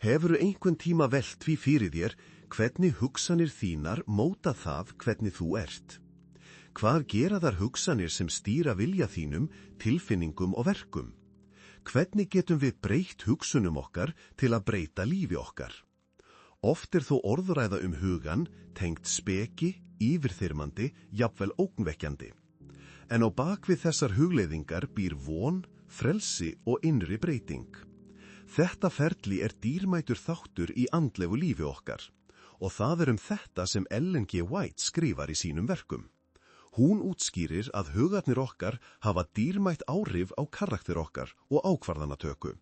Hefurðu einhvern tíma velt því fyrir þér hvernig hugsanir þínar móta það hvernig þú ert? Hvað gera þar hugsanir sem stýra vilja þínum, tilfinningum og verkum? Hvernig getum við breytt hugsunum okkar til að breyta lífi okkar? Oft þó orðræða hugan tengt speki, yfirþyrmandi, jafnvel ógnvekkjandi. En á bak við þessar hugleiðingar býr von, frelsi og innri breyting. Þetta ferli dýrmætur þáttur í andlegu lífi okkar og það þetta sem Ellen G. White skrifar í sínum verkum. Hún útskýrir að hugarnir okkar hafa dýrmætt áhrif á karakter okkar og ákvarðanatöku.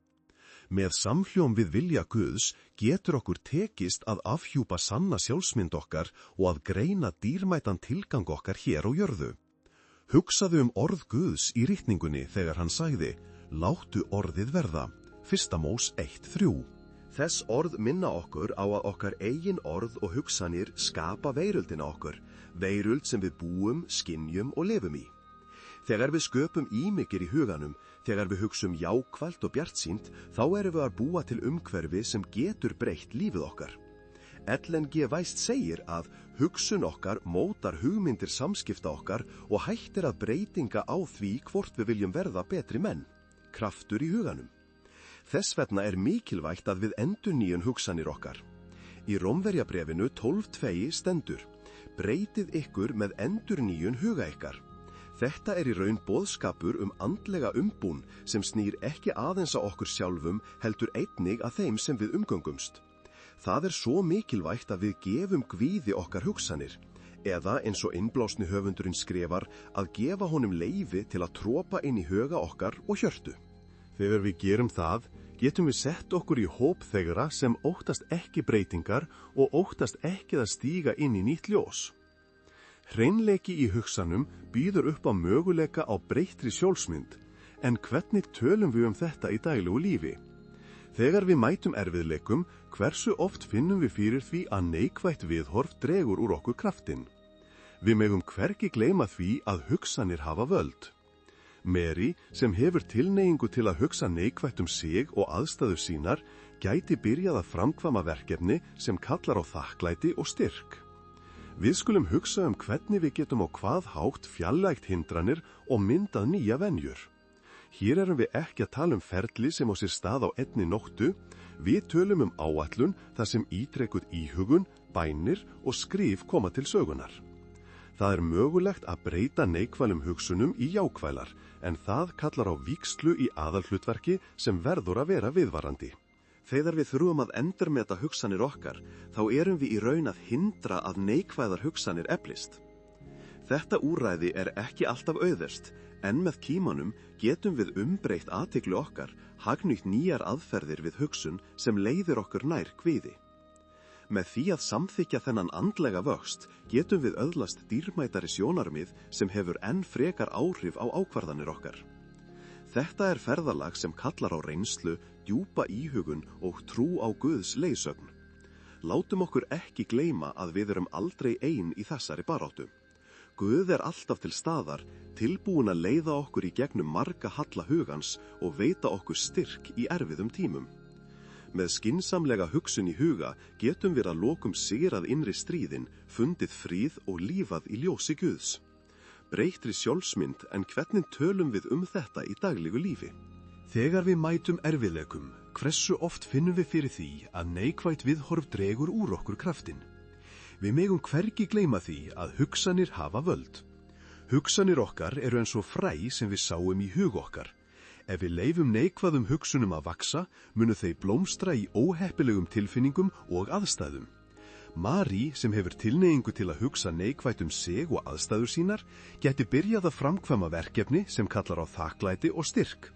Með samhljóm við vilja Guðs getur okkur tekist að afhjúpa sanna sjálfsmynd okkar og að greina dýrmætan tilgang okkar hér á jörðu. Hugsaðu orð Guðs í ritningunni þegar hann sagði, láttu orðið verða. 1. Mós 1:3. Þess orð minna okkur á að okkar eigin orð og hugsanir skapa veiröldina okkur, veiröld sem við búum, skynjum og lifum í. Þegar við sköpum ímyggir í huganum, þegar við hugsum jákvælt og bjartsýnt, þá við að búa til umhverfi sem getur breytt lífið okkar. Ellen G. White segir að hugsun okkar mótar hugmyndir samskipta okkar og hættir að breytinga á því hvort við viljum verða betri menn. Kraftur í huganum. Þess vegna mikilvægt að við endurnýjum hugsanir okkar. Í Rómverjabréfinu 12:2 stendur, breytið ykkur með endurnýjun huga ykkar. Þetta í raun boðskapur andlega umbún sem snýr ekki aðeins að okkur sjálfum heldur einnig að þeim sem við umgöngumst. Það svo mikilvægt að við gefum Guði okkar hugsanir, eða eins og innblásni höfundurinn skrifar að gefa honum leyfi til að tropa inn í huga okkar og hjörtu. Þegar við gerum það, getum við sett okkur í hóp þeirra sem óttast ekki breytingar og óttast ekki að stíga inn í nýtt ljós. Hreinleiki í hugsanum býður upp á möguleika á breyttri sjálfsmynd, en hvernig tölum við þetta í daglegu lífi? Þegar við mætum erfiðleikum, hversu oft finnum við fyrir því að neikvætt viðhorf dregur úr okkur kraftinn? Við megum hvergi gleyma því að hugsanir hafa völd. Mary, sem hefur tilhneigingu til að hugsa neikvætt sig og aðstæður sínar, gæti byrjað að framkvæma verkefni sem kallar á þakklæti og styrk. Við skulum hugsa hvernig við getum á hvað hátt fjarlægt hindranir og myndað nýja venjur. Hér við ekki að tala ferli sem á sér stað á einni nóttu, við tölum áætlun þar sem ítrekkuð íhugun, bænir og skrif koma til sögunar. Það mögulegt að breyta neikvælum hugsunum í jákvælar, en það kallar á vígslu í aðalhlutverki sem verður að vera viðvarandi. Þegar við þurfum að endurmeta hugsanir okkar, þá við í raun að hindra að neikvæðar hugsanir eflist. Þetta úrræði ekki alltaf auðvelt, en með tímanum getum við umbreytt athygli okkar, hagnýtt nýjar aðferðir við hugsun sem leiðir okkur nær Guði. Með því að samþykja þennan andlega vöxt getum við öðlast dýrmætari sjónarmið sem hefur enn frekar áhrif á ákvarðanir okkar. Þetta ferðalag sem kallar á reynslu, djúpa íhugun og trú á Guðs leiðsögn. Látum okkur ekki gleyma að við aldrei ein í þessari baráttu. Guð alltaf til staðar, tilbúin að leiða okkur í gegnum marga halla hugans og veita okkur styrk í erfiðum tímum. Með skynsamlega hugsun í huga getum við að lokum sigrað innri stríðin, fundið fríð og lífað í ljósi Guðs. Breyttri sjálfsmynd, en hvernig tölum við þetta í daglegu lífi? Þegar við mætum erfiðleikum, hversu oft finnum við fyrir því að neikvætt viðhorf dregur úr okkur kraftinn? Við megum hvergi gleyma því að hugsanir hafa völd. Hugsanir okkar eins og fræ sem við sáum í hug okkar. Ef við leifum neikvæðum hugsunum að vaksa, munu þeir blómstra í óheppilegum tilfinningum og aðstæðum. Mary, sem hefur tilhneigingu til að hugsa neikvætt sig og aðstæður sínar, gæti byrjað að framkvæma verkefni sem kallar á þakklæti og styrk.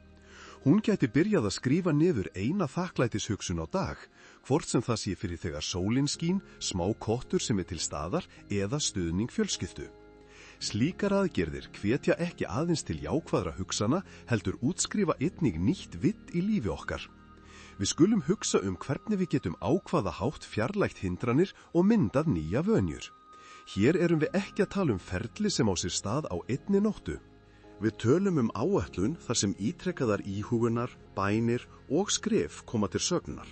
Hún gæti byrjað að skrifa niður eina þakklætishugsun á dag, hvort sem það sé fyrir þegar sólin skín, smá kottur sem til staðar eða stuðning fjölskyldu. Slíkar aðgerðir hvetja ekki aðeins til jákvæðra hugsana, heldur útskrifa einnig nýtt vitt í lífi okkar. Við skulum hugsa hvernig við getum ákvaða hátt fjarlægt hindranir og myndað nýja venjur. Hér við ekki að tala ferli sem á sér stað á einni nóttu. Við tölum áætlun þar sem ítrekkaðar íhugunar, bænir og skrif koma til sögnar.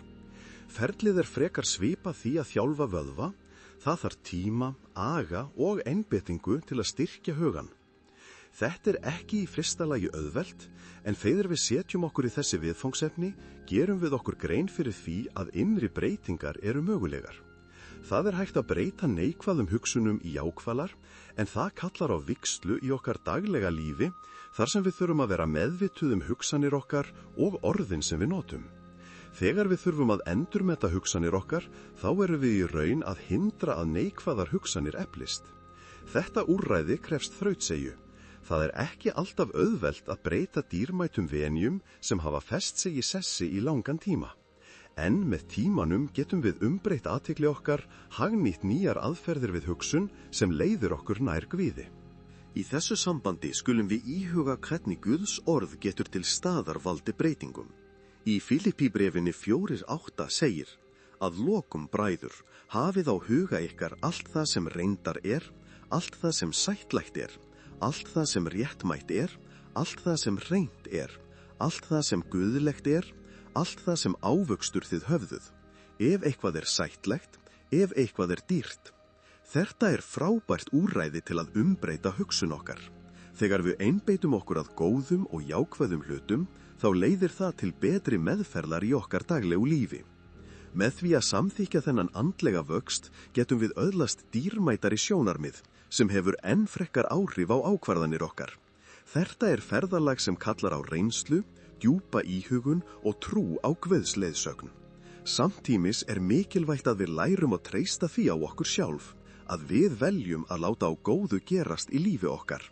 Ferlið frekar svipa því að þjálfa vöðva, það þarf tíma, aga og einbetingu til að styrkja hugan. Þetta ekki í fyrsta lagi auðvelt, en þegar við setjum okkur í þessi viðfangsefni, gerum við okkur grein fyrir því að innri breytingar eru mögulegar. Það hægt að breyta neikvæðum hugsunum í jákvæðar, en það kallar á vígslu í okkar daglega lífi, þar sem við þurfum að vera meðvituð hugsanir okkar og orðin sem við notum. Þegar við þurfum að endurmeta hugsanir okkar, þá erum við í raun að hindra að neikvæðar hugsanir eflist. Þetta úrræði krefst þrautseigju. Það ekki alltaf auðvelt að breyta dýrmætum venjum sem hafa fest sig í sessi í langan tíma. En með tímanum getum við umbreytt athygli okkar, hagnýtt nýjar aðferðir við hugsun sem leiðir okkur nær Guði. Í þessu sambandi skulum við íhuga hvernig Guðs orð getur til staðar valdi breytingum. Í Filippíbrefinni 4:8 segir: Að lokum bræður, hafið á huga ykkar allt það sem reyndar allt það sem sættlægt allt það sem réttmætt allt það sem reynt allt það sem guðlegt allt það sem ávöxtur þið höfðuð. Ef eitthvað sættlegt, ef eitthvað dýrt. Þetta frábært úrræði til að umbreyta hugsun okkar. Þegar við einbeitum okkur að góðum og jákvæðum hlutum, þá leiðir það til betri meðferðar í okkar daglegu lífi. Með því að samþykja þennan andlega vöxt getum við öðlast dýrmætari sjónarmið sem hefur enn frekkar áhrif á ákvarðanir okkar. Þetta ferðalag sem kallar á reynslu, djúpa íhugun og trú á Guðs leiðsögn. Samtímis mikilvægt að við lærum að treysta því á okkur sjálf, að við veljum að láta á góðu gerast í lífi okkar.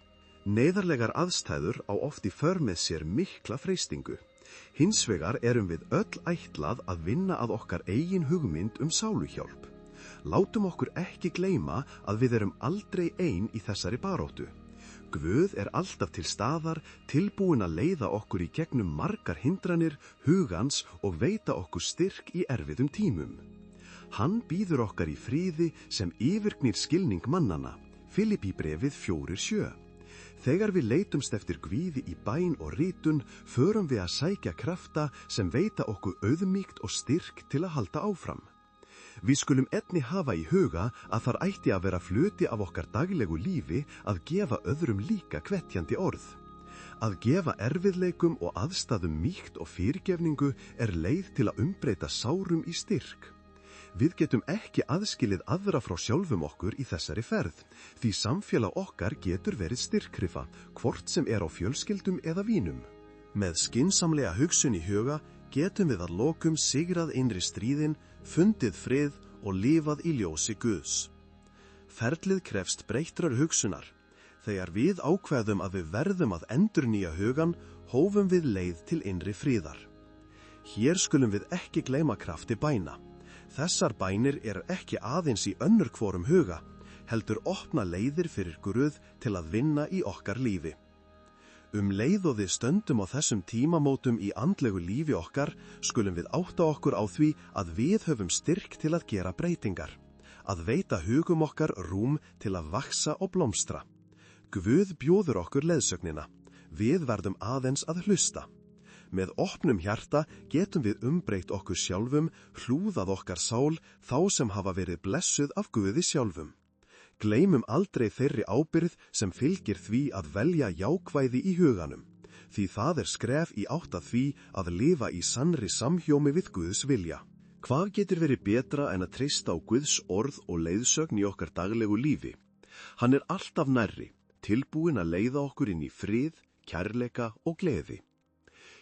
Neyðarlegar aðstæður á oft í för með sér mikla freistingu. Hins vegar við öll ætlað að vinna að okkar eigin hugmynd sáluhjálp. Látum okkur ekki gleyma að við aldrei ein í þessari baróttu. Guð alltaf til staðar, tilbúinn að leiða okkur í gegnum margar hindranir hugans og veita okkur styrk í erfiðum tímum. Hann býður okkar í friði sem yfirgnýr skilning mannanna. Filippíbrefið 4:7. Þegar við leitumst eftir Guði í bæn og ritun, förum við að sækja krafta sem veita okkur auðmýkt og styrk til að halda áfram. Við skulum einnig hafa í huga að þar ætti að vera hluti af okkar daglegu lífi að gefa öðrum líka hvetjandi orð. Að gefa erfiðleikum og aðstæðum mýkt og fyrirgefningu leið til að umbreyta sárum í styrk. Við getum ekki aðskilið aðra frá sjálfum okkur í þessari ferð, því samfélag okkar getur verið styrkrifa, hvort sem á fjölskyldum eða vínum. Með skynsamlega hugsun í huga getum við að lokum sigrað innri stríðin, fundið frið og lifað í ljósi Guðs. Ferlið krefst breyttrar hugsunar. Þegar við ákveðum að við verðum að endurnýja hugan, hófum við leið til innri friðar. Hér skulum við ekki gleyma krafti bæna. Þessar bænir ekki aðeins í önnur hvorum huga, heldur opna leiðir fyrir Guð til að vinna í okkar lífi. Leið og við stöndum á þessum tímamótum í andlegu lífi okkar, skulum við átta okkur á því að við höfum styrk til að gera breytingar, að veita hugum okkar rúm til að vaxa og blómstra. Guð bjóður okkur leiðsögnina, við verðum aðeins að hlusta. Með opnum hjarta getum við umbreytt okkur sjálfum, hlúðað okkar sál, þá sem hafa verið blessuð af Guði sjálfum. Gleymum aldrei þeirri ábyrgð sem fylgir því að velja jákvæði í huganum, því það skref í átt að því að lifa í sannri samhjómi við Guðs vilja. Hvað getur verið betra en að treysta á Guðs orð og leiðsögn í okkar daglegu lífi? Hann alltaf nærri, tilbúinn að leiða okkur inn í frið, kærleika og gleði.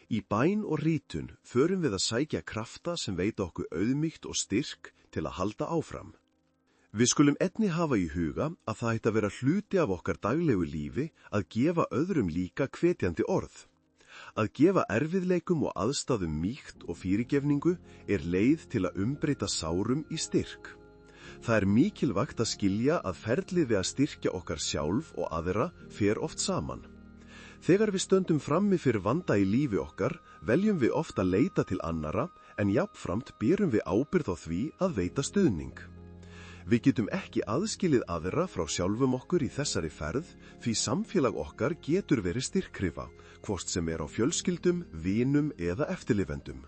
Í bæn og rítun förum við að sækja krafta sem veita okkur auðmýkt og styrk til að halda áfram. Við skulum einnig hafa í huga að það ætti að vera hluti af okkar daglegu lífi að gefa öðrum líka hvetjandi orð. Að gefa erfiðleikum og aðstæðum mýkt og fyrirgefningu leið til að umbreyta sárum í styrk. Það mikilvægt að skilja að ferlið við að styrkja okkar sjálf og aðra fer oft saman. Þegar við stöndum frammi fyrir vanda í lífi okkar, veljum við oft að leita til annara, en jafnframt berum við ábyrgð á því að veita stuðning. Við getum ekki aðskilið aðra frá sjálfum okkur í þessari ferð, því samfélag okkar getur verið styrkrifa, hvort sem á fjölskyldum, vinum eða eftirlifendum.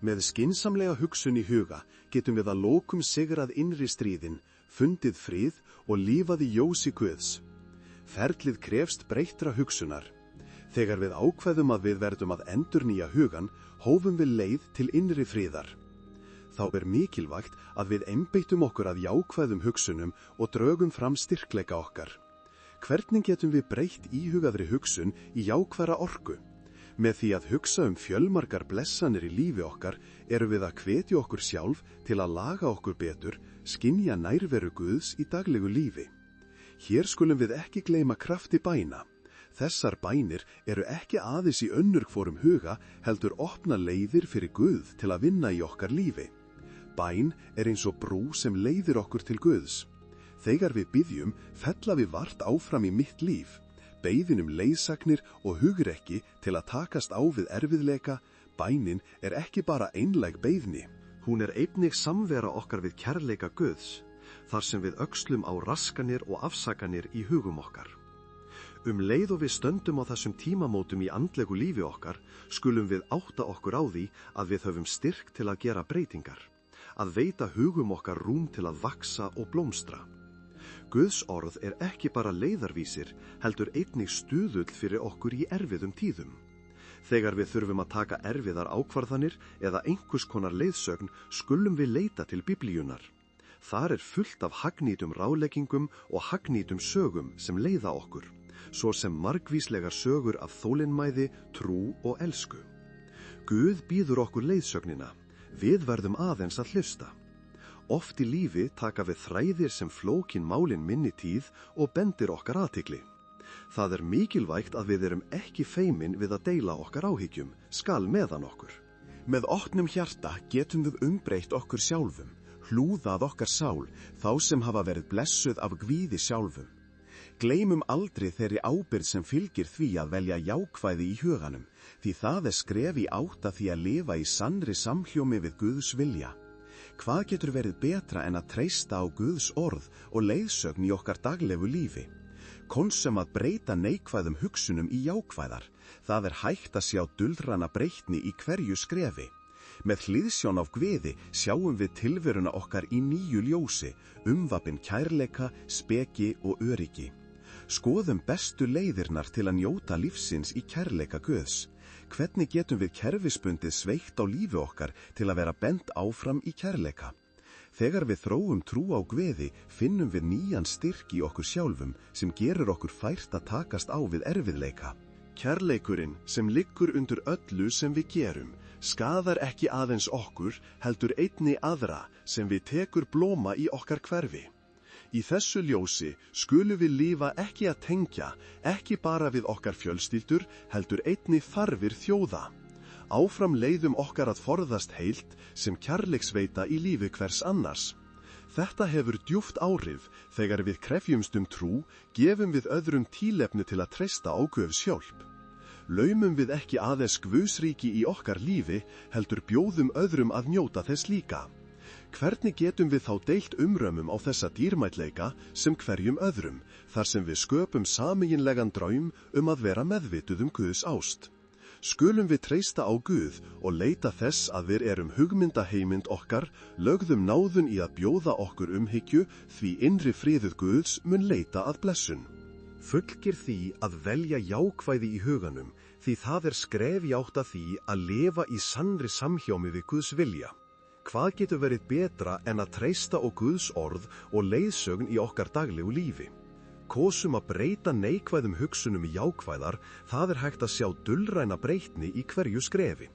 Með skynsamlega hugsun í huga getum við að lokum sigrað innri stríðin, fundið frið og lífað í ljósi Guðs. Ferlið krefst breyttra hugsunar. Þegar við ákveðum að við verðum að endurnýja hugan, hófum við leið til innri friðar. Þá er mikilvægt að við einbeitum okkur að jákvæðum hugsunum og drögum fram styrkleika okkar. Hvernig getum við breytt íhugaðri hugsun í jákværa orku? Með því að hugsa fjölmargar blessanir í lífi okkar erum við að hvetja okkur sjálf til að laga okkur betur, skynja nærveru Guðs í daglegu lífi. Hér skulum við ekki gleyma krafti bæna. Þessar bænir eru ekki aðeins í önnurkvorum huga, heldur opna leiðir fyrir Guð til að vinna í okkar lífi. Bæn er eins og brú sem leiðir okkur til Guðs. Þegar við biðjum, fella við vart áfram í mitt líf. Beiðin leiðsagnir og hugrekki til að takast á við erfiðleika. Bænin er ekki bara einlæg beiðni. Hún er einnig samvera okkar við kærleika Guðs, þar sem við öxlum á raskanir og afsakanir í hugum okkar. Leið og við stöndum á þessum tímamótum í andlegu lífi okkar, skulum við átta okkur á því að við höfum styrk til að gera breytingar, að veita hugum okkar rúm til að vaksa og blómstra. Guðs orð er ekki bara leiðarvísir, heldur einnig stuðull fyrir okkur í erfiðum tíðum. Þegar við þurfum að taka erfiðar ákvarðanir eða einhvers konar leiðsögn, skulum við leita til Biblíunnar. Þar er fullt af hagnýtum ráðleggingum og hagnýtum sögum sem leiða okkur, svo sem margvíslegar sögur af þolinmæði, trú og elsku. Guð býður okkur leiðsögnina, við verðum aðeins að hlusta. Oft í lífi taka við þræðir sem flókin málin minni tíð og bendir okkar athygli. Það er mikilvægt að við erum ekki feimin við að deila okkar áhyggjum, skal meðan okkur. Með opnum hjarta getum við umbreytt okkur sjálfum, hlúðað okkar sál, þá sem hafa verið blessuð af Guði sjálfum. Gleymum aldrei þeirri ábyrgð sem fylgir því að velja jákvæði í huganum, því það er skref í átt að því að lifa í sannri samhljómi við Guðs vilja. Hvað getur verið betra en að treysta á Guðs orð og leiðsögn í okkar daglegu lífi? Konsum að breyta neikvæðum hugsunum í jákvæðar. Það er hægt að sjá duldrana breytni í hverju skrefi. Með hliðsjón af Guði sjáum við tilveruna okkar í nýju ljósi, umvafin kærleika, speki og öryggi. Skoðum bestu leiðirnar til að njóta lífsins í kærleika Guðs. Hvernig getum við kerfisbundið sveitt á lífi okkar til að vera bent áfram í kærleika? Þegar við þróum trú á Guði, finnum við nýjan styrk í okkur sjálfum sem gerur okkur fært að takast á við erfiðleika. Kærleikurinn sem liggur undir öllu sem við gerum, skaðar ekki aðeins okkur, heldur einni aðra sem við tekur blóma í okkar hverfi. Í þessu ljósi skulum við lifa ekki að tengja, ekki bara við okkar fjölskyldur, heldur einnig þarfir þjóða. Áfram leiðum okkar að forðast heilt sem kærleiksveita í lífi hvers annars. Þetta hefur djúpt áhrif þegar við krefjumst trú, gefum við öðrum tilefni til að treysta á Guðs hjálp. Laumum við ekki aðeins Guðsríki í okkar lífi, heldur bjóðum öðrum að njóta þess líka. Hvernig getum við þá deilt umrömmum á þessa dýrmætleika sem hverjum öðrum, þar sem við sköpum sameiginlegan draum að vera meðvituð Guðs ást? Skulum við treysta á Guð og leita þess að við erum hugmyndaheimind okkar, lögðum náðun í að bjóða okkur umhyggju, því innri friður Guðs mun leita að blessun. Fullgir því að velja jákvæði í huganum, því það er skref í átt að því að lifa í sannri samhjómi við Guðs vilja. Hvað getur verið betra en að treysta á Guðs orð og leiðsögn í okkar daglegu lífi? Kosum að breyta neikvæðum hugsunum í jákvæðar, það er hægt að sjá dulræna breytni í hverju skrefi.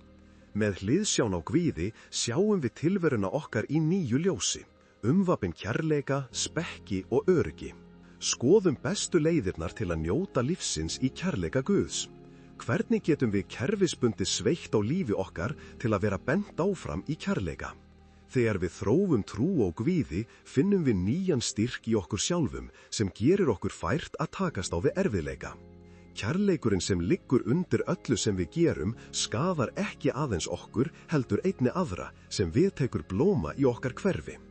Með hliðsjón á Guði sjáum við tilveruna okkar í nýju ljósi, umvafin kærleika, spekki og öryggi. Skoðum bestu leiðirnar til að njóta lífsins í kærleika Guðs. Hvernig getum við kerfisbundið sveitt á lífi okkar til að vera bent áfram í kærleika? Þegar við þróum trú á Guði, finnum við nýjan styrk í okkur sjálfum sem gerir okkur fært að takast á við erfiðleika. Kærleikurinn sem liggur undir öllu sem við gerum skaðar ekki aðeins okkur, heldur einni aðra sem við tekur blóma í okkar hverfi.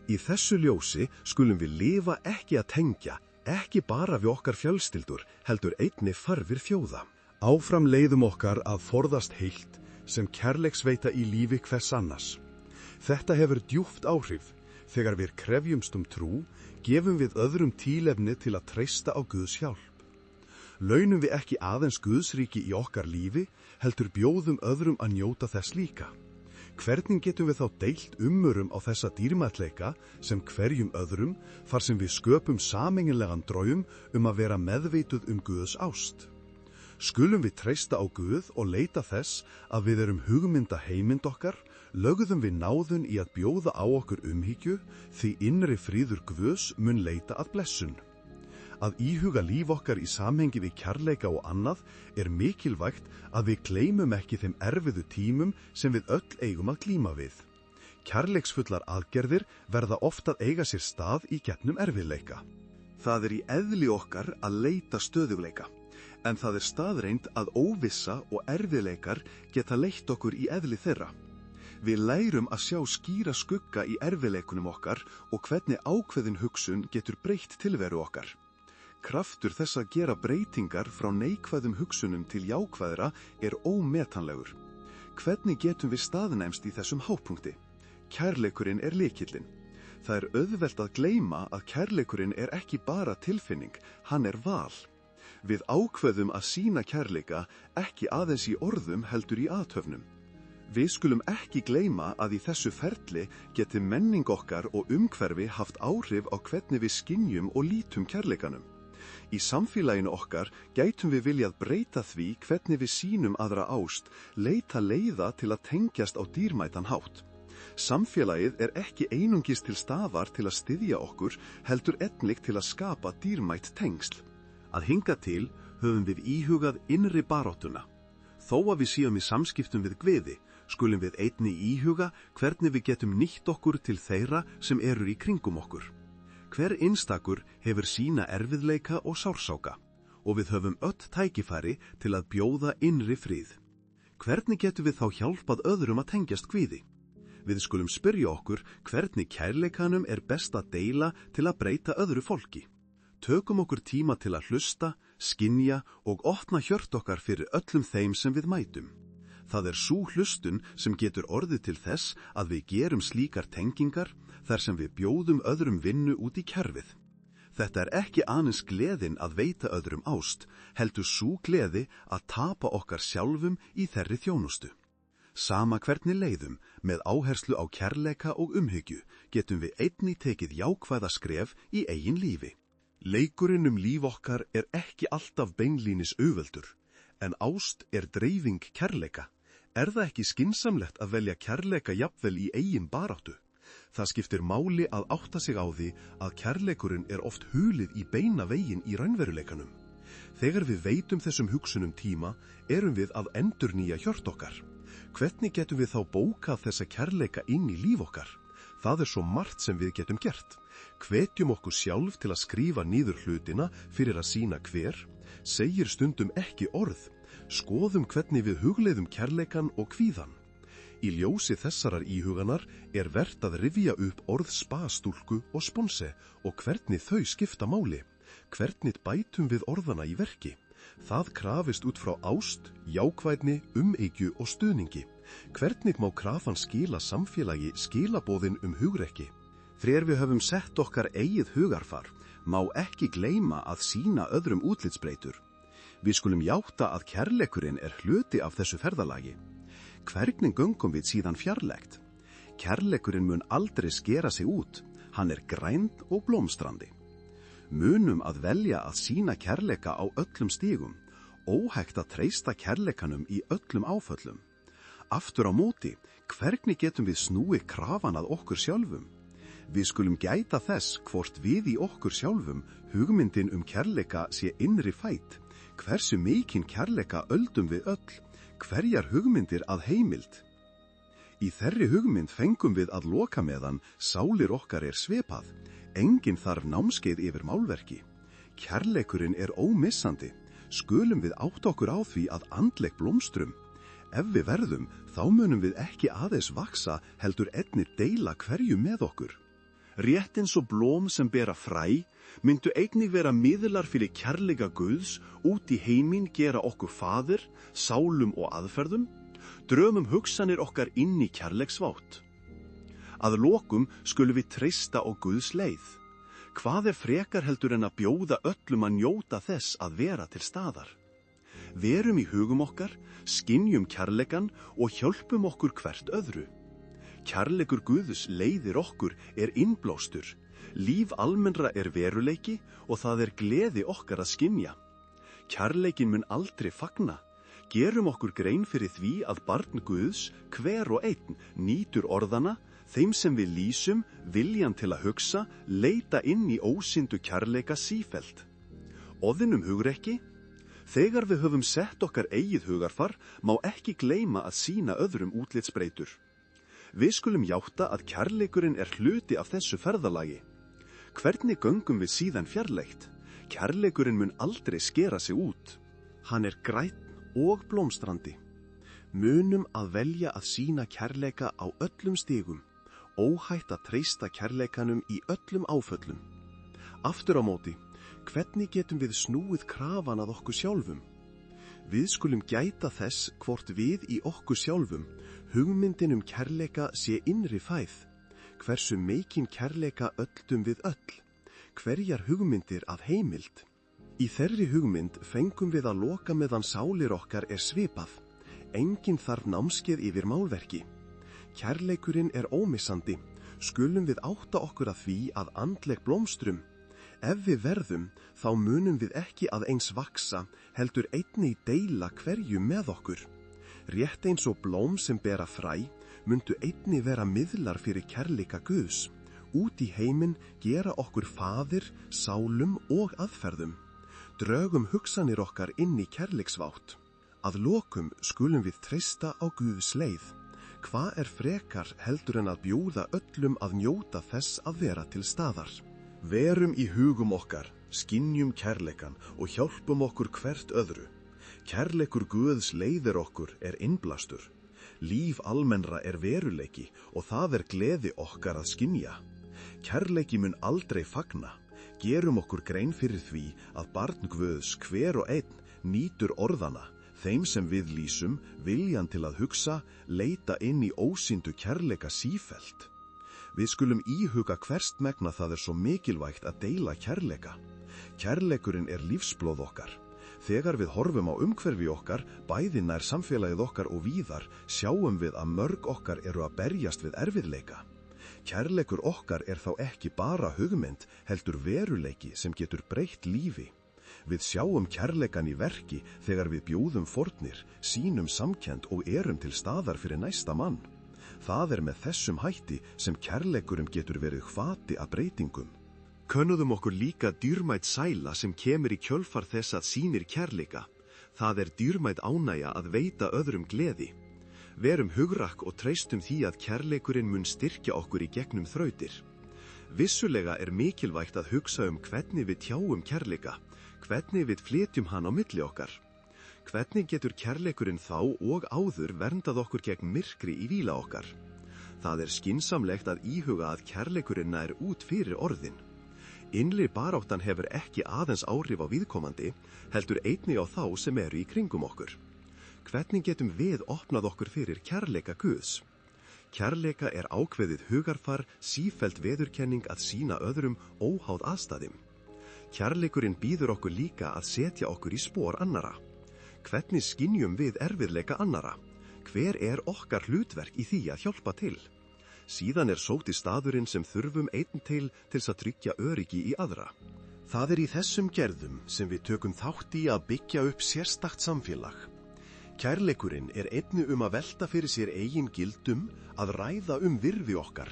Í þessu ljósi skulum við lifa ekki að tengja, ekki bara við okkar fjölskyldur, heldur einni þarfir þjóða. Áfram leiðum okkar að forðast heilt, sem kærleiksveita í lífi hvers annars. Þetta hefur djúpt áhrif. Þegar við krefjumst trú, gefum við öðrum tilefni til að treysta á Guðs hjálp. Launum við ekki aðeins Guðsríki í okkar lífi, heldur bjóðum öðrum að njóta þess líka. Hvernig getum við þá deilt umurum á þessa dýrmætleika sem hverjum öðrum, þar sem við sköpum sameiginlegan draum að vera meðvituð Guðs ást? Skulum við treysta á Guð og leita þess að við erum hugmynda heimind okkar, lögðum við náðun í að bjóða á okkur umhyggju, því innri fríður Guðs mun leita að blessun. Að íhuga líf okkar í samhengi við kærleika og annað mikilvægt að við gleymum ekki þeim erfiðu tímum sem við öll eigum að glíma við. Kærleiksfullar aðgerðir verða oft að eiga sér stað í gegnum erfiðleika. Það í eðli okkar að leita stöðugleika, en það staðreynd að óvissa og erfiðleikar geta leitt okkur í eðli þeirra. Við lærum að sjá skýra skugga í erfiðleikunum okkar og hvernig ákveðin hugsun getur breytt tilveru okkar. Kraftur þess að gera breytingar frá neikvæðum hugsunum til jákvæðra ómetanlegur. Hvernig getum við staðnæmst í þessum hápunkti? Kærleikurinn lykillinn. Það auðvelt að gleyma að kærleikurinn ekki bara tilfinning, hann val. Við ákveðum að sýna kærleika ekki aðeins í orðum heldur í athöfnum. Við skulum ekki gleyma að í þessu ferli geti menning okkar og umhverfi haft áhrif á hvernig við skynjum og lítum kærleikanum. Í samfélaginu okkar gætum við viljað breyta því hvernig við sýnum aðra ást, leita leiða til að tengjast á dýrmætan hátt. Samfélagið ekki einungis til staðar til að styðja okkur, heldur einnig til að skapa dýrmætt tengsl. Að hingað til höfum við íhugað innri baráttuna. Þó að við séum í samskiptum við Guði, skulum við einnig íhuga hvernig við getum nýtt okkur til þeirra sem eru í kringum okkur. Hver einstakur hefur sína erfiðleika og sársáka og við höfum öll tækifæri til að bjóða innri frið. Hvernig getum við þá hjálpað öðrum að tengjast Guði? Við skulum spyrja okkur hvernig kærleikanum best að deila til að breyta öðru fólki. Tökum okkur tíma til að hlusta, skynja og opna hjört okkar fyrir öllum þeim sem við mætum. Það sú hlustun sem getur orðið til þess að við gerum slíkar tengingar þar sem við bjóðum öðrum vinnu út í kerfið. Þetta ekki aðeins gleðin að veita öðrum ást, heldur sú gleði að tapa okkar sjálfum í þeirri þjónustu. Sama hvernig leiðum, með áherslu á kærleika og umhyggju, getum við einnig tekið jákvæða skref í eigin lífi. Leikurinn líf okkar ekki alltaf beinlínis auðveldur, en ást dreifing kærleika. Það ekki skynsamlegt að velja kærleika jafnvel í eigin baráttu? Það skiptir máli að átta sig á því að kærleikurinn oft hulið í beina veginn í raunveruleikanum. Þegar við veitum þessum hugsunum tíma, við að endurnýja hjört okkar. Hvernig getum við þá bókað þessa kærleika inn í líf okkar? Það svo margt sem við getum gert. Hvetjum okkur sjálf til að skrifa niður hlutina fyrir að sýna hver, segir stundum ekki orð. Skoðum hvernig við hugleiðum kærleikan og kvíðan. Í ljósi þessarar íhuganar vert að rifja upp orð spastúlku og sponse og hvernig þau skipta máli. Hvernig bætum við orðana í verki? Það krafist út frá ást, jákvæðni, umhyggju og stuðningi. Hvernig má krafan skila samfélagi skilaboðin hugrekki? Þegar við höfum sett okkar eigið hugarfar, má ekki gleyma að sýna öðrum útlitsbreytur. Við skulum játa að kærleikurinn hluti af þessu ferðalagi. Hvernig göngum við síðan fjarlægt? Kærleikurinn mun aldrei skera sig út, hann grænd og blómstrandi. Munum að velja að sýna kærleika á öllum stigum, óhægt að treysta kærleikanum í öllum áföllum. Aftur á móti, hvernig getum við snúið krafan að okkur sjálfum? Við skulum gæta þess hvort við í okkur sjálfum hugmyndin kærleika sé innri fætt. Hversu mikinn kærleika öldum við öll? Hverjar hugmyndir að heimild? Í þeirri hugmynd fengum við að loka meðan sálir okkar svipað. Enginn þarf námskeið yfir málverki. Kærleikurinn ómissandi. Skulum við átta okkur á því að andleg blómstrum. Ef við verðum, þá munum við ekki aðeins vaksa heldur einnig deila hverju með okkur. Rétt eins og blóm sem bera fræ, myndu einnig vera miðlar fyrir kærleika Guðs út í heiminn gera okkur faðir, sálum og aðferðum, Drömum hugsanir okkar inn í kærleiksvátt. Að lokum skulum við treysta á Guðs leið. Hvað frekar heldur en að bjóða öllum að njóta þess að vera til staðar? Verum í hugum okkar, skynjum kærleikan og hjálpum okkur hvert öðru. Kærleikur Guðs leiðir okkur innblástur. Líf almennra veruleiki og það gleði okkar að skynja. Kærleikin mun aldrei fagna. Gerum okkur grein fyrir því að barn Guðs, hver og einn, nýtur orðana, þeim sem við lýsum, viljan til að hugsa, leita inn í ósýndu kærleika sífellt. Oðinum hugrekki? Þegar við höfum sett okkar eigið hugarfar, má ekki gleyma að sýna öðrum útlitsbreytur. Við skulum játa að kærleikurinn hluti af þessu ferðalagi. Hvernig göngum við síðan fjarlægt? Kærleikurinn mun aldrei skera sig út. Hann grænn og blómstrandi. Munum að velja að sýna kærleika á öllum stigum, óhætt að treysta kærleikanum í öllum áföllum. Aftur á móti, hvernig getum við snúið krafan að okkur sjálfum? Við skulum gæta þess hvort við í okkur sjálfum hugmyndin kærleika sé innri fæð. Hversu meikinn kærleika öllum við öll? Hverjar hugmyndir að heimild? Í þeirri hugmynd fengum við að loka meðan sálir okkar svipað. Enginn þarf námskeið yfir málverki. Kærleikurinn ómissandi. Skulum við átta okkur að því að andleg blómstrum. Ef við verðum, þá munum við ekki að eins vaksa, heldur einnig deila hverju með okkur. Rétt eins og blóm sem bera fræ, mundu einnig vera miðlar fyrir kærleika Guðs. Út í heiminn gera okkur faðir, sálum og aðferðum. Drögum hugsanir okkar inn í kærleiksvátt. Að lokum skulum við treysta á Guðs leið. Hvað frekar heldur en að bjóða öllum að njóta þess að vera til staðar? Verum í hugum okkar, skynjum kærleikan og hjálpum okkur hvert öðru. Kærleikur Guðs leiðir okkur innblástur. Líf almennra veruleiki og það gleði okkar að skynja. Kærleiki mun aldrei fagna. Gerum okkur grein fyrir því að barn Guðs hver og einn nýtur orðana, þeim sem við lýsum, viljan til að hugsa, leita inn í ósýndu kærleika sífellt. Við skulum íhuga hverst megna það svo mikilvægt að deila kærleika. Kærleikurinn lífsblóð okkar. Þegar við horfum á umhverfi okkar, bæði nær samfélagið okkar og víðar, sjáum við að mörg okkar að berjast við erfiðleika. Kærleikur okkar þá ekki bara hugmynd, heldur veruleiki sem getur breytt lífi. Við sjáum kærleikan í verki þegar við bjóðum fórnir, sýnum samkennd og til staðar fyrir næsta mann. Það með þessum hætti sem kærleikurinn getur verið hvati að breytingum. Könnuðum okkur líka dýrmæt sæla sem kemur í kjölfar þess að sýnir kærleika. Það dýrmæt ánægja að veita öðrum gleði. Verum hugrakk og treystum því að kærleikurinn mun styrkja okkur í gegnum þrautir. Vissulega mikilvægt að hugsa hvernig við tjáum kærleika, hvernig við flytjum hann á milli okkar. Hvernig getur kærleikurinn þá og áður verndað okkur gegn myrkri í víla okkar? Það skynsamlegt að íhuga að kærleikurinn nær út fyrir orðin. Innri baráttan hefur ekki aðeins áhrif á viðkomandi, heldur einnig á þá sem í kringum okkur. Hvernig getum við opnað okkur fyrir kærleika Guðs? Kærleika ákveðið hugarfar, sífellt veðurkenning að sýna öðrum óháð aðstæðum. Kærleikurinn býður okkur líka að setja okkur í spor annara. Hvernig skynjum við erfiðleika annara? Hver okkar hlutverk í því að hjálpa til? Síðan sóti staðurinn sem þurfum einn til að tryggja öryggi í aðra. Það í þessum gerðum sem við tökum þátt í að byggja upp sérstakt samfélag. Kærleikurinn einnig að velta fyrir sér eigin gildum, að ræða virði okkar.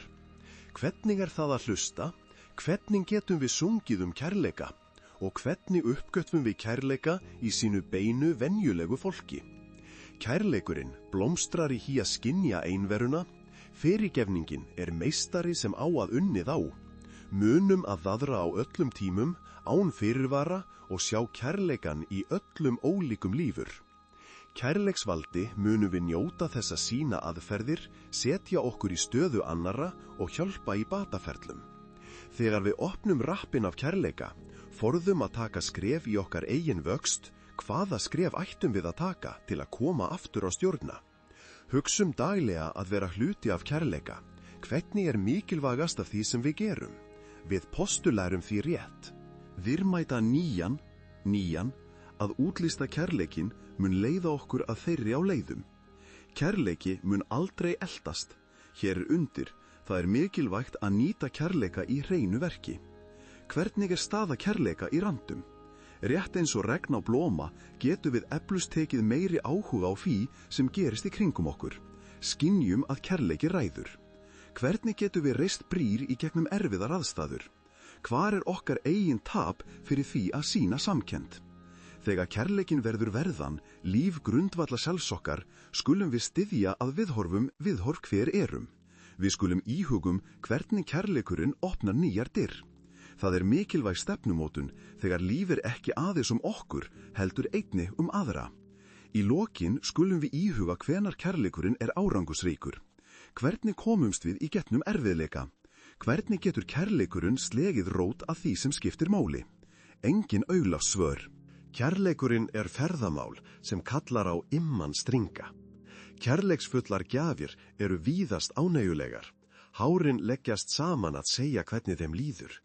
Hvernig það að hlusta? Hvernig getum við sungið kærleika? Og hvernig uppgötvum við kærleika í sínu beinu venjulegu fólki? Kærleikurinn blómstrar í því að skynja einveruna. Fyrirgefningin meistari sem á að unnið á. Munum að daðra á öllum tímum, án fyrirvara og sjá kærleikan í öllum ólíkum lífur. Kærleiksvaldi munum við njóta þess að sýna aðferðir, setja okkur í stöðu annara og hjálpa í bataferlum. Þegar við opnum rappin af kærleika, forðum að taka skref í okkar eigin vöxt, hvaða skref ættum við að taka til að koma aftur á stjórna? Hugsum daglega að vera hluti af kærleika. Hvernig er mikilvægast af því sem við gerum? Við postulærum því rétt. Virðmæta nýjan, að útlista kærleikin mun leiða okkur að þeirri á leiðum. Kærleiki mun aldrei eldast. Hér er undir, það er mikilvægt að nýta kærleika í hreinu verki. Hvernig er staða kærleika í randum? Rétt eins og regn á blóma getum við eflust tekið meiri áhuga á því sem gerist í kringum okkur. Skynjum að kærleiki ræður. Hvernig getum við reist brýr í gegnum erfiðar aðstæður? Hvar er okkar eigin tap fyrir því að sýna samkennd? Þegar kærleikin verður verðan, líf grundvalla sjálfs okkar, skulum við styðja að viðhorf hver erum. Við skulum íhugum hvernig kærleikurinn opnar nýjar dyr. Það er mikilvæg stefnumótun þegar líf er ekki aðeins okkur, heldur einnig aðra. Í lokin skulum við íhuga hvenar kærleikurinn er árangusríkur. Hvernig komumst við í gegnum erfiðleika? Hvernig getur kærleikurinn slegið rót að því sem skiptir máli? Engin augljós svör. Kærleikurinn er ferðamál sem kallar á imman stringa. Kærleiksfullar gjafir eru víðast ánægjulegar. Hárin leggjast saman að segja hvernig þeim líður.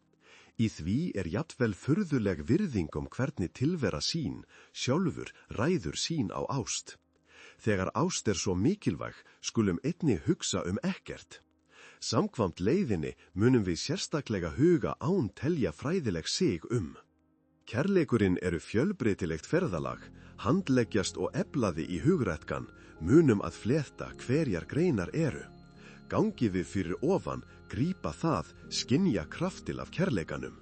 Í því er jafnvel furðuleg virðing hvernig tilvera sín, sjálfur ræður sín á ást. Þegar ást er svo mikilvæg, skulum einnig hugsa ekkert. Samkvæmt leiðinni munum við sérstaklega huga án telja fræðileg sig Kærleikurinn eru fjölbreytilegt ferðalag, handleggjast og eflaði í hugrætkan, munum að fleta hverjar greinar eru. Gangi við fyrir ofan, grípa það, skynja kraftil af kærleikanum.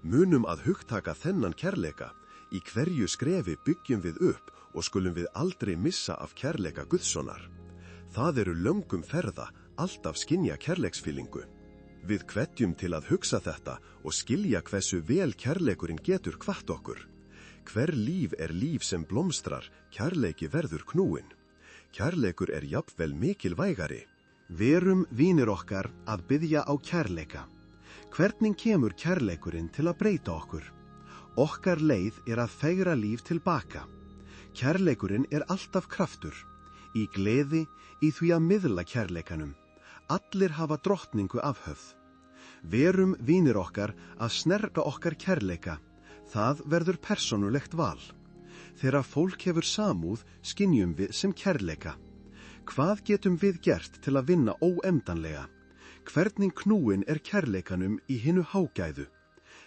Munum að hugtaka þennan kærleika, í hverju skrefi byggjum við upp og skulum við aldrei missa af kærleika Guðssonar. Það eru löngum ferða, alltaf skynja kærleiksfílingu. Við hvetjum til að hugsa þetta og skilja hversu vel kærleikurinn getur hvatt okkur. Hver líf er líf sem blómstrar, kærleiki verður knúin. Kærleikur er jafnvel mikilvægari. Verum vinir okkar að biðja á kærleika. Hvernig kemur kærleikurinn til að breyta okkur? Okkar leið er að fegra líf tilbaka. Kærleikurinn er alltaf kraftur. Í gleði, í því að miðla kærleikanum. Allir hafa drottningu afhöfð. Verum vinir okkar að snerga okkar kærleika. Það verður persónulegt val. Þegar fólk hefur samúð, skynjum við sem kærleika. Hvað getum við gert til að vinna óendanlega? Hvernig knúin er kærleikanum í hinu hágæðu?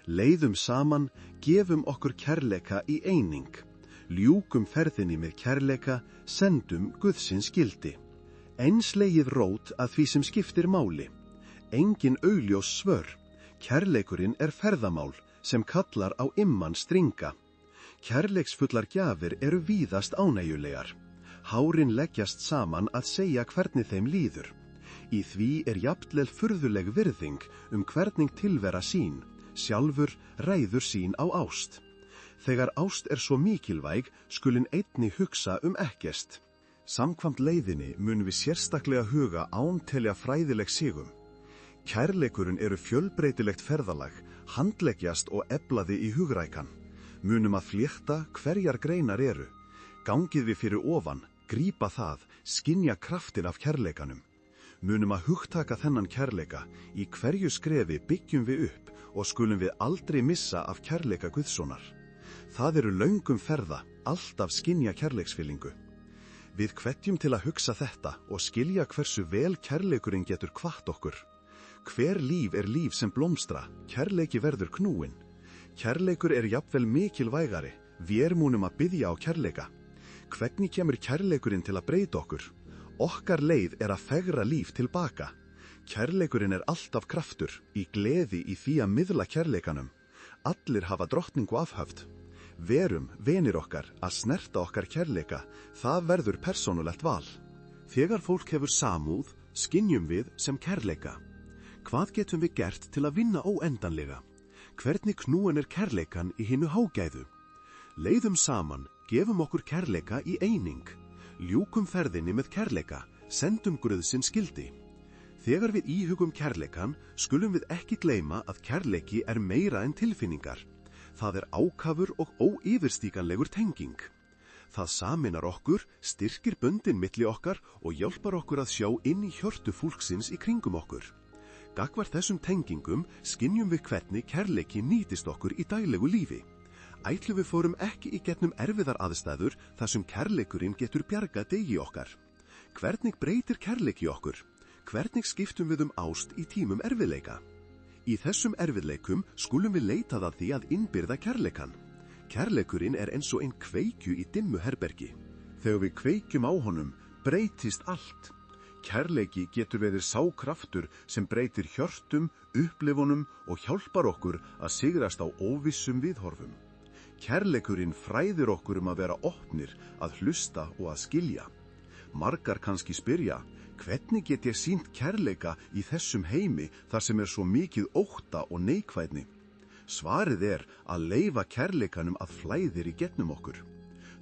Leiðum saman, gefum okkur kærleika í eining. Ljúkum ferðinni með kærleika, sendum Guðsins gildi. Einslegið rót að því sem skiptir máli. Engin augljós svör. Kærleikurinn er ferðamál sem kallar á imman stringa. Kærleiksfullar gjafir eru víðast ánægjulegar. Hárin leggjast saman að segja hvernig þeim líður. Í því er jafnvel furðuleg virðing hvernig tilvera sín, sjálfur ræður sín á ást. Þegar ást er svo mikilvæg, skulin einnig hugsa ekkert. Samkvæmt leiðinni mun við sérstaklega huga án telja fræðileg sigum. Kærleikurinn eru fjölbreytilegt ferðalag, handleggjast og eflaði í hugrækan. Munum að flétta hverjar greinar eru. Gangið við fyrir ofan, grípa það, skynja kraftin af kærleikanum. Munum að hugtaka þennan kærleika, í hverju skrefi byggjum við upp og skulum við aldrei missa af kærleika Guðssonar. Það eru löngum ferða, alltaf skynja kærleiksfílingu. Við hvetjum til að hugsa þetta og skilja hversu vel kærleikurinn getur hvatt okkur. Hver líf er líf sem blómstra, kærleiki verður knúin. Kærleikur er jafnvel mikilvægari, við munum að biðja á kærleika. Hvernig kemur kærleikurinn til að breyta okkur? Okkar leið er að fegra líf tilbaka. Kærleikurinn er alltaf kraftur, í gleði í því að miðla kærleikanum. Allir hafa drottningu afhöfð. Verum, vinir okkar, að snerta okkar kærleika, það verður persónulegt val. Þegar fólk hefur samúð, skynjum við sem kærleika. Hvað getum við gert til að vinna óendanlega? Hvernig knúin er kærleikan í hinu hágæðu? Leiðum saman, gefum okkur kærleika í eining. Ljúkum ferðinni með kærleika, sendum Guðsins gildi. Þegar við íhugum kærleikan, skulum við ekki gleyma að kærleiki er meira en tilfinningar. Það er ákafur og óyfirstíganlegur tenging. Það saminar okkur, styrkir böndin milli okkar og hjálpar okkur að sjá inn í hjörtu fólksins í kringum okkur. Gagnvart þessum tengingum skynjum við hvernig kærleiki nýtist okkur í daglegu lífi. Ætli við fórum ekki í gegnum erfiðar aðstæður þar sem kærleikurinn getur bjargað degi okkar. Hvernig breytir kærleiki okkur? Hvernig skiptum við ást í tímum erfiðleika? Í þessum erfiðleikum skulum við leita að því að innbyrða kærleikan. Kærleikurinn er eins og ein kveikju í dimmu herbergi. Þegar við kveikjum á honum, breytist allt. Kærleiki getur verið sá kraftur sem breytir hjörtum, upplifunum og hjálpar okkur að sigrast á óvissum viðhorfum. Kærleikurinn fræðir okkur að vera opnir, að hlusta og að skilja. Margar kannski spyrja, hvernig get ég sýnt kærleika í þessum heimi þar sem svo mikið ótta og neikvæðni? Svarið að leyfa kærleikanum að flæðir í gegnum okkur.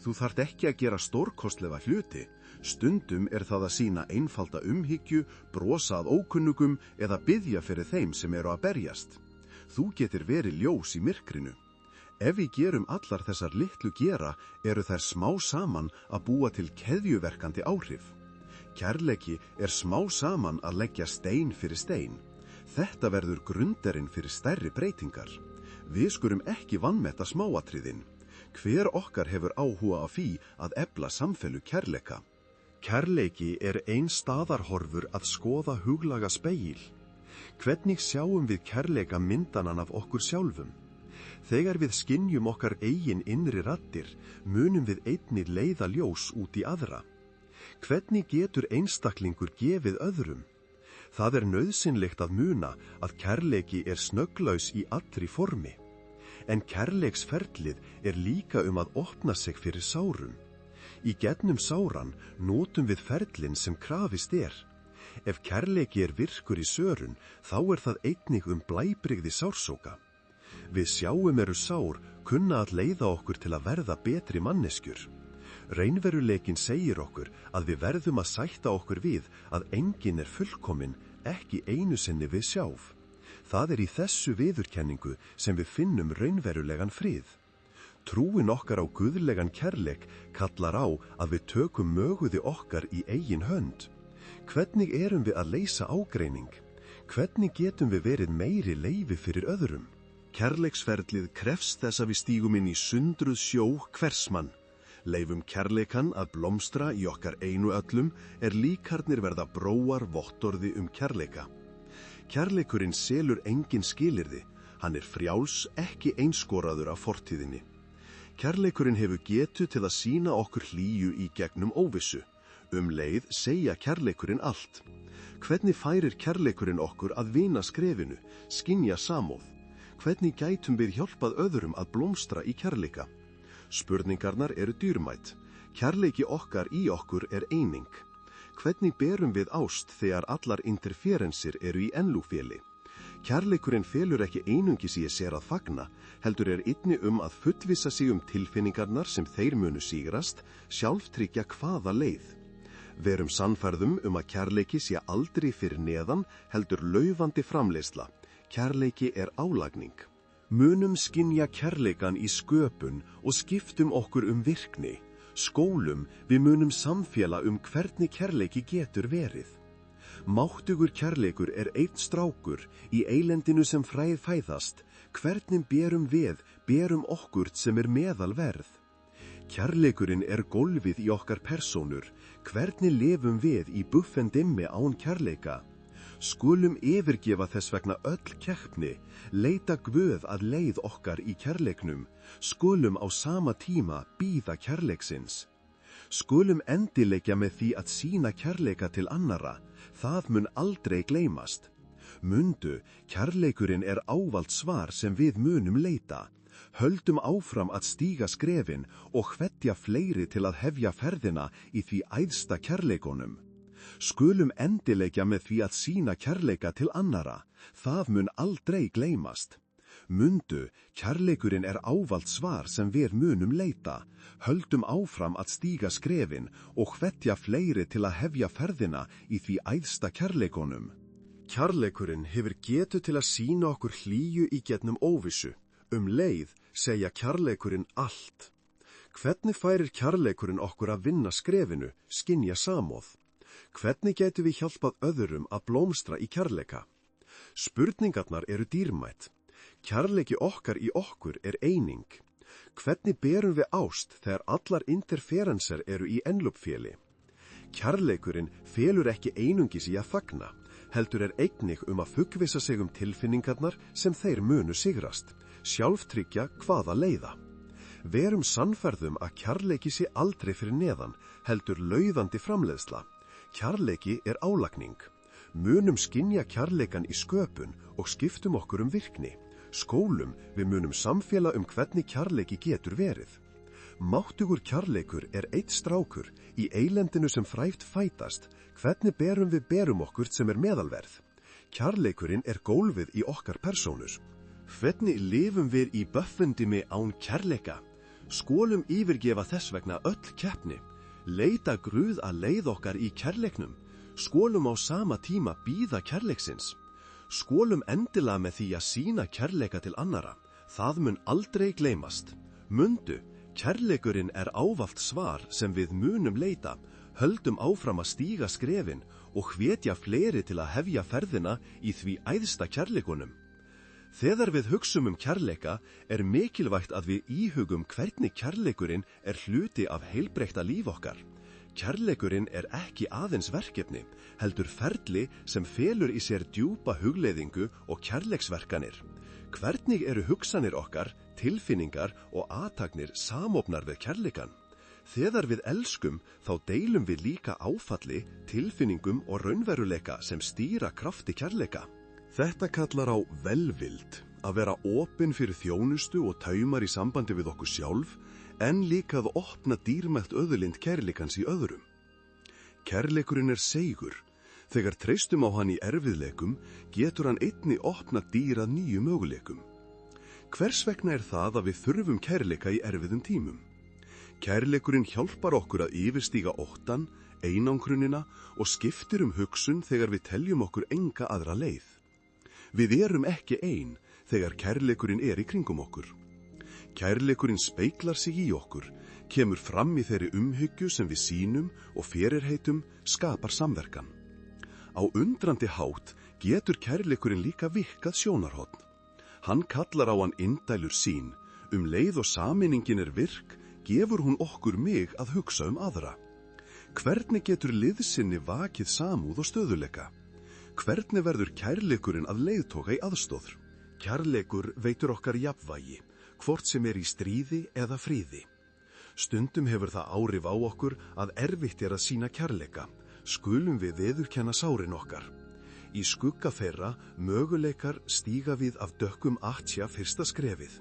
Þú þarft ekki að gera stórkostlega hluti. Stundum það að sýna einfalda umhyggju, brosa að ókunnugum eða biðja fyrir þeim sem eru að berjast. Þú getur verið ljós í myrkrinu. Ef við gerum allar þessar litlu gera, eru þær smá saman að búa til keðjuverkandi áhrif. Kærleiki smá saman að leggja stein fyrir stein. Þetta verður grunderinn fyrir stærri breytingar. Við skulum ekki vanmeta smáatriðin. Hver okkar hefur áhuga á því að efla samfellu kærleika. Kærleiki ein staðarhorfur að skoða huglaga spegil. Hvernig sjáum við kærleika myndanan af okkur sjálfum? Þegar við skynjum okkar eigin innri raddir, munum við einnig leiða ljós út í aðra. Hvernig getur einstaklingur gefið öðrum? Það nauðsynlegt að muna að kærleiki snögglaus í allri formi. En kærleiksferlið líka að opna sig fyrir sárum. Í gegnum sáran notum við ferlinn sem krafist Ef kærleiki virkur í sörun, þá það einnig blæbrigði sársóka. Við sjáum sár kunna að leiða okkur til að verða betri manneskjur. Raunveruleikinn segir okkur að við verðum að sætta okkur við að enginn fullkominn, ekki einu sinni við sjálf. Það í þessu viðurkenningu sem við finnum raunverulegan frið. Trúin okkar á guðlegan kærleik kallar á að við tökum möguði okkar í eigin hönd. Hvernig erum við að leysa ágreining? Hvernig getum við verið meiri leyfi fyrir öðrum? Kærleiksferlið krefst þess að við stígum inn í sundruð sjó hvers mann. Leyfum kærleikan að blómstra í okkar einu öllum líkarnir verða bróar vottorði kærleika. Kærleikurinn selur engin skilyrði. Hann frjáls, ekki einskoraður af fortíðinni. Kærleikurinn hefur getu til að sýna okkur hlýju í gegnum óvissu. Leið segja kærleikurinn allt. Hvernig færir kærleikurinn okkur að vinna skrefinu, skynja samúð? Hvernig gætum við hjálpað öðrum að blómstra í kærleika? Spurningarnar dýrmæt. Kærleiki okkar í okkur eining. Hvernig berum við ást þegar allar interferensir í ennlúféli? Kærleikurinn felur ekki einungis í sér að fagna, heldur einnig að fullvissa sig tilfinningarnar sem þeir munu sigrast, sjálftryggja hvaða leið. Verum sannfærðum að kærleiki sé aldrei fyrir neðan, heldur laufandi framleiðsla. Kærleiki álagning. Munum skynja kærleikan í sköpun og skiptum okkur virkni. Skólum við munum samféla hvernig kærleiki getur verið. Máttugur kærleikur einn strákur í eilendinu sem fræð fæðast. Hvernig berum okkur sem meðalverð? Kærleikurinn gólfið í okkar persónur. Hvernig lifum við í buffendimmi án kærleika? Skulum yfirgefa þess vegna öll keppni, leita Guð að leið okkar í kærleiknum, skulum á sama tíma bíða kærleiksins. Skulum endileikja með því að sýna kærleika til annara, það mun aldrei gleymast. Mundu, kærleikurinn ávallt svar sem við munum leita. Höldum áfram að stíga skrefin og hvetja fleiri til að hefja ferðina í því æðsta kærleikonum. Skulum endileikja með því að sýna kærleika til annara, það mun aldrei gleymast. Mundu, kærleikurinn ávallt svar sem við munum leita. Höldum áfram að stíga skrefin og hvetja fleiri til að hefja ferðina í því æðsta kærleikonum. Kærleikurinn hefur getu til að sýna okkur hlýju í gegnum óvissu. Leið segja kærleikurinn allt. Hvernig færir kærleikurinn okkur að vinna skrefinu, skynja samúð? Hvernig gætu við hjálpað öðrum að blómstra í kærleika? Spurningarnar eru dýrmætt. Kærleiki okkar í okkur er eining. Hvernig berum við ást þegar allar interferenser eru í enlupféli? Kærleikurinn felur ekki einungis í að fagna, heldur er einnig að fullvissa sig tilfinningarnar sem þeir munu sigrast, sjálftryggja hvaða leiða. Verum sannfærðum að kærleiki sé aldrei fyrir neðan, heldur laufandi framleiðsla. Kærleiki er álagning. Munum skynja kærleikan í sköpun og skiptum okkur virkni. Skólum við munum samfélag hvernig kærleiki getur verið. Máttugur kærleikur er eitt strákur í eilendinu sem frægt fætast. Hvernig berum okkur sem er meðalverð? Kærleikurinn er gólfið í okkar persónur. Hvernig lifum við í böffundimi án kærleika? Skólum yfirgefa þess vegna öll keppni. Leita Guð að leið okkar í kærleiknum. Skólum á sama tíma bíða kærleiksins. Skólum endilega með því að sýna kærleika til annara. Það mun aldrei gleymast. Mundu, kærleikurinn er ávallt svar sem við munum leita. Höldum áfram að stíga skrefin og hvetja fleiri til að hefja ferðina í því æðsta kærleikunum. Þegar við hugsum kærleika er mikilvægt að við íhugum hvernig kærleikurinn er hluti af heilbreytta líf okkar. Kærleikurinn er ekki aðeins verkefni, heldur ferli sem felur í sér djúpa hugleiðingu og kærleiksverkanir. Hvernig eru hugsanir okkar, tilfinningar og athafnir samofnar við kærleikan? Þegar við elskum, þá deilum við líka áfalli, tilfinningum og raunveruleika sem stýra krafti kærleika. Þetta kallar á velvild, að vera opin fyrir þjónustu og taumar í sambandi við okkur sjálf, en líka að opna dýrmætt auðlind kærleikans í öðrum. Kærleikurinn er seigur. Þegar treystum á hann í erfiðleikum, getur hann einnig opna dýra nýju möguleikum. Hvers vegna er það að við þurfum kærleika í erfiðum tímum? Kærleikurinn hjálpar okkur að yfirstíga óttan, einangrunina og skiptir hugsun þegar við teljum okkur enga aðra leið. Við erum ekki ein þegar kærleikurinn er í kringum okkur. Kærleikurinn speiklar sig í okkur, kemur fram í þeirri umhyggju sem við sýnum og fyrirheitum, skapar samverkan. Á undrandi hátt getur kærleikurinn líka virkað sjónarhorn. Hann kallar á hann indælur sín, leið og sameiningin er virk, gefur hún okkur mig að hugsa aðra. Hvernig getur liðsinni vakið samúð og stöðuleika? Hvernig verður kærleikurinn að leiðtoga í aðstóð? Kærleikur veitur okkar jafnvægi, hvort sem er í stríði eða fríði. Stundum hefur það áhrif á okkur að erfitt er að sýna kærleika, skulum við viðurkenna sárin okkar. Í skugga þeirra möguleikar stíga við af dökkum atja fyrsta skrefið.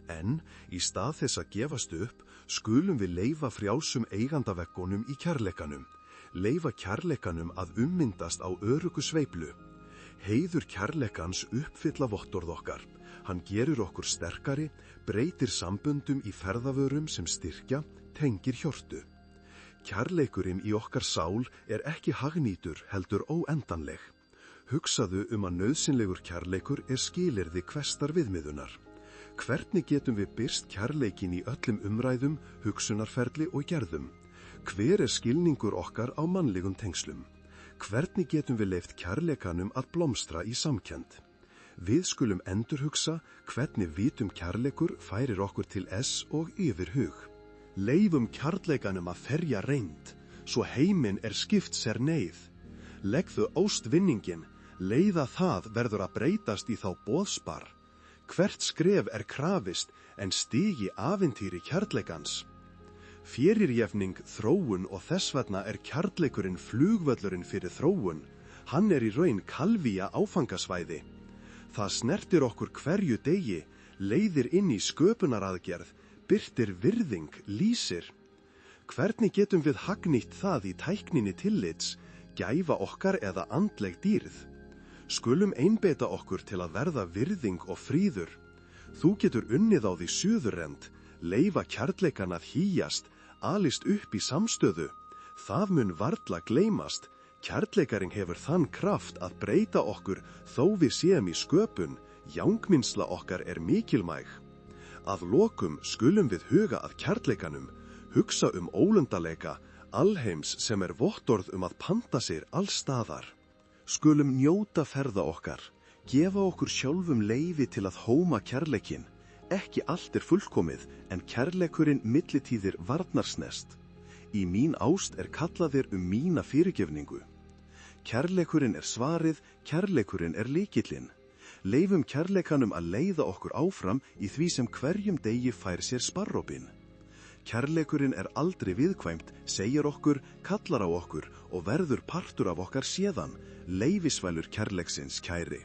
En í stað þess að gefast upp, skulum við leyfa frjálsum eigandaveggunum í kærleikanum. Leyfa kærleikanum að myndast á öruggu sveiflu. Heiður kærleikans uppfylla vottorð okkar. Hann gerir okkur sterkari, breytir samböndum í ferðavörum sem styrkja, tengir hjörtu. Kærleikurinn í okkar sál er ekki hagnýtur heldur óendanleg. Hugsaðu að nauðsynlegur kærleikur er skilyrði hverstar viðmiðunar. Hvernig getum við birst kærleikin í öllum umræðum, hugsunarferli og gerðum? Hver er skilningur okkar á mannlegum tengslum? Hvernig getum við leyft kærleikanum að blómstra í samkennd? Við skulum endurhugsa hvernig vitum kærleikur færir okkur til og yfir hug. Leifum kærleikanum að ferja reynd, svo heiminn er skipt sér neyð. Leggðu ástvinningin, leiða það verður að breytast í þá boðspar. Hvert skref er krafist en stigi aventýri kærleikans. Fyrirjefning, þróun og þess vegna er kærleikurinn flugvöllurinn fyrir þróun. Hann er í raun kalvíja áfangasvæði. Það snertir okkur hverju degi, leiðir inn í sköpunaraðgerð, birtir virðing, lýsir. Hvernig getum við hagnýtt það í tækninni tillits, gæfa okkar eða andleg dýrð? Skulum einbeita okkur til að verða virðing og fríður. Þú getur unnið á því suðurrend, leyfa kærleikan að hýjast, alist upp í samstöðu. Það mun varla gleymast. Kærleikarinn hefur þann kraft að breyta okkur þó við séum í sköpun. Jángmynsla okkar er mikilvæg. Að lokum skulum við huga að kærleikanum, hugsa ólundarleika, alheims sem vottorð að panta sér allstaðar. Skulum njóta ferða okkar, gefa okkur sjálfum leyfi til að hóma kærleikin. Ekki allt fullkomið, en kærleikurinn millitíðir varnarsnest. Í mín ást kallaðir mína fyrirgefningu. Kærleikurinn svarið, kærleikurinn lykillinn. Leifum kærleikanum að leiða okkur áfram í því sem hverjum degi fær sér sparrópin. Kærleikurinn aldrei viðkvæmt, segir okkur, kallar á okkur og verður partur af okkar séðan, leifisvælur kærleiksins kæri.